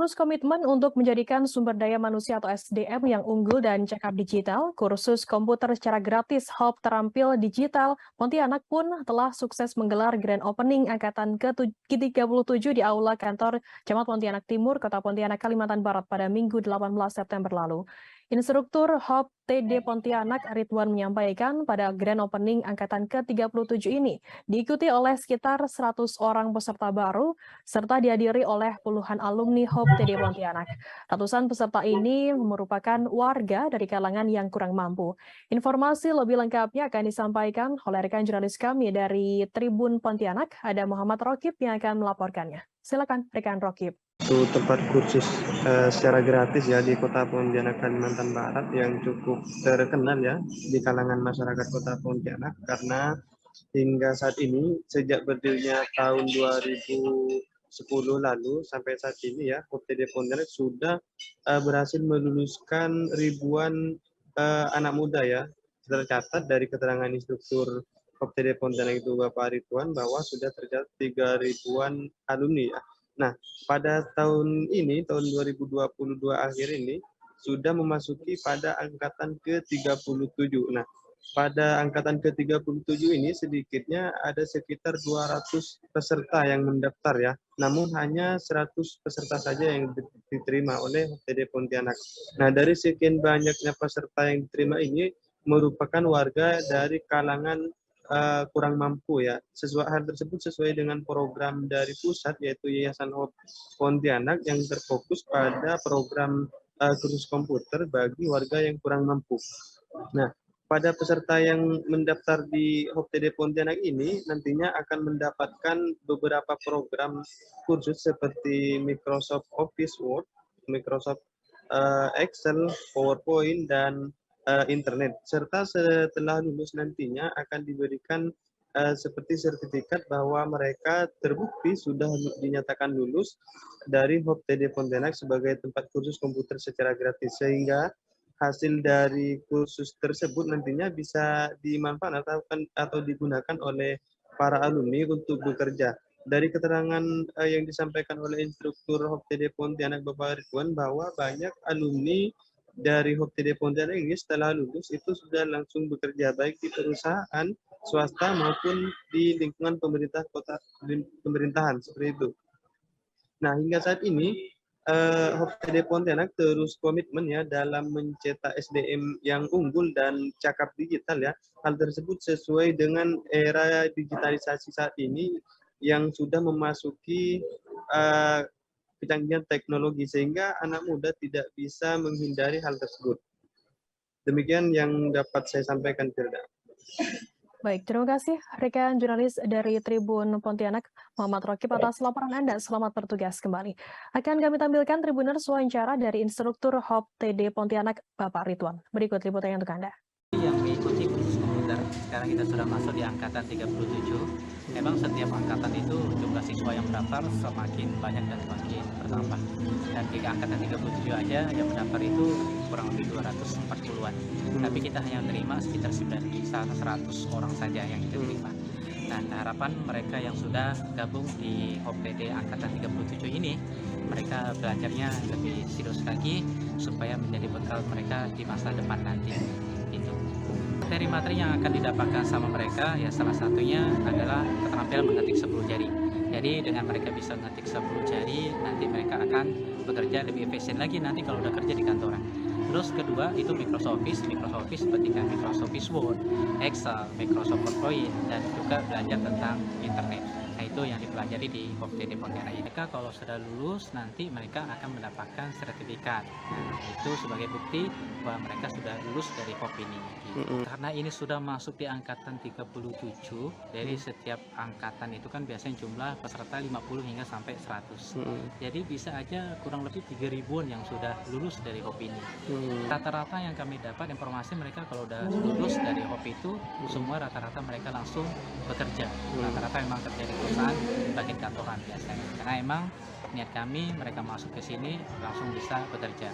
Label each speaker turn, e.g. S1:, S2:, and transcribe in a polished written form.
S1: Terus komitmen untuk menjadikan sumber daya manusia atau SDM yang unggul dan cakap digital, kursus komputer secara gratis Hub Terampil Digital, Pontianak pun telah sukses menggelar Grand Opening Angkatan ke-37 di Aula Kantor Camat Pontianak Timur, Kota Pontianak, Kalimantan Barat pada Minggu 18 September lalu. Instruktur Hub TD Pontianak Ridwan menyampaikan pada Grand Opening Angkatan ke-37 ini diikuti oleh sekitar 100 orang peserta baru serta dihadiri oleh puluhan alumni Hope TD Pontianak. Ratusan peserta ini merupakan warga dari kalangan yang kurang mampu. Informasi lebih lengkapnya akan disampaikan oleh rekan jurnalis kami dari Tribun Pontianak, ada Muhammad Rokib yang akan melaporkannya. Silakan rekan Rokib.
S2: Itu tempat kursus secara gratis ya di Kota Pontianak, Kalimantan Barat yang cukup terkenal ya di kalangan masyarakat Kota Pontianak karena hingga saat ini sejak berdirinya tahun 2010 lalu sampai saat ini ya OTD Pontianak sudah berhasil meluluskan ribuan anak muda ya. Tercatat dari keterangan instruktur OTD Pontianak itu Bapak Ridwan bahwa sudah tercatat 3.000-an alumni ya. Nah, pada tahun ini, tahun 2022 akhir ini, sudah memasuki pada angkatan ke-37. Nah, pada angkatan ke-37 ini sedikitnya ada sekitar 200 peserta yang mendaftar ya. Namun hanya 100 peserta saja yang diterima oleh TD Pontianak. Nah, dari sekian banyaknya peserta yang diterima ini merupakan warga dari kalangan kurang mampu ya. Hal tersebut sesuai dengan program dari pusat yaitu Yayasan Hope Pontianak yang terfokus pada program kursus komputer bagi warga yang kurang mampu. Nah, pada peserta yang mendaftar di Hope TD Pontianak ini nantinya akan mendapatkan beberapa program kursus seperti Microsoft Office Word, Microsoft Excel, PowerPoint, dan internet. Serta setelah lulus nantinya akan diberikan seperti sertifikat bahwa mereka terbukti sudah dinyatakan lulus dari Hope TD Pontianak sebagai tempat kursus komputer secara gratis, sehingga hasil dari kursus tersebut nantinya bisa dimanfaatkan atau digunakan oleh para alumni untuk bekerja. Dari keterangan yang disampaikan oleh instruktur Hope TD Pontianak Bapak Ridwan bahwa banyak alumni dari Hope TD Pontianak ini setelah lulus itu sudah langsung bekerja baik di perusahaan swasta maupun di lingkungan pemerintahan seperti itu. Nah, hingga saat ini Hope TD Pontianak terus komitmen ya dalam mencetak SDM yang unggul dan cakap digital ya. Hal tersebut sesuai dengan era digitalisasi saat ini yang sudah memasuki kecanggihan teknologi sehingga anak muda tidak bisa menghindari hal tersebut. Demikian yang dapat saya sampaikan, Firda.
S1: Baik, terima kasih rekan jurnalis dari Tribun Pontianak, Muhammad Rokib atas laporan Anda. Selamat bertugas kembali. Akan kami tampilkan Tribuners wawancara dari instruktur Hop TD Pontianak, Bapak Ridwan. Berikut liputannya untuk Anda.
S3: Yang mengikuti kursus komputer, sekarang kita sudah masuk di angkatan 37. Memang setiap angkatan itu jumlah siswa yang mendaftar semakin banyak dan semakin bertambah. Dan di angkatan 37 aja yang mendaftar itu kurang lebih 240-an. Tapi kita hanya menerima sekitar 100 orang saja yang kita terima. Dan harapan mereka yang sudah gabung di OPD angkatan 37 ini, mereka belajarnya lebih serius lagi supaya menjadi bekal mereka di masa depan nanti. Itu materi-materi yang akan didapatkan sama mereka ya salah satunya adalah keterampilan mengetik 10 jari. Jadi dengan mereka bisa mengetik 10 jari, nanti mereka akan bekerja lebih efisien lagi nanti kalau udah kerja di kantoran. Terus kedua itu Microsoft Office seperti kan Microsoft Office Word, Excel, Microsoft PowerPoint, dan juga belajar tentang internet. Nah, itu yang dipelajari di Hope TD Pontianak. Mereka kalau sudah lulus nanti mereka akan mendapatkan sertifikat. Nah, itu sebagai bukti bahwa mereka sudah lulus dari Hope ini. Gitu. Karena ini sudah masuk di angkatan 37, dari setiap angkatan itu kan biasanya jumlah peserta 50 hingga sampai 100. Jadi bisa aja kurang lebih 3.000-an yang sudah lulus dari Hope ini. Rata-rata yang kami dapat informasi mereka kalau udah lulus dari Hope itu semua rata-rata mereka langsung bekerja. Rata-rata memang kerja di perusahaan bagian kantoran biasanya. Karena emang niat kami mereka masuk ke sini langsung bisa bekerja.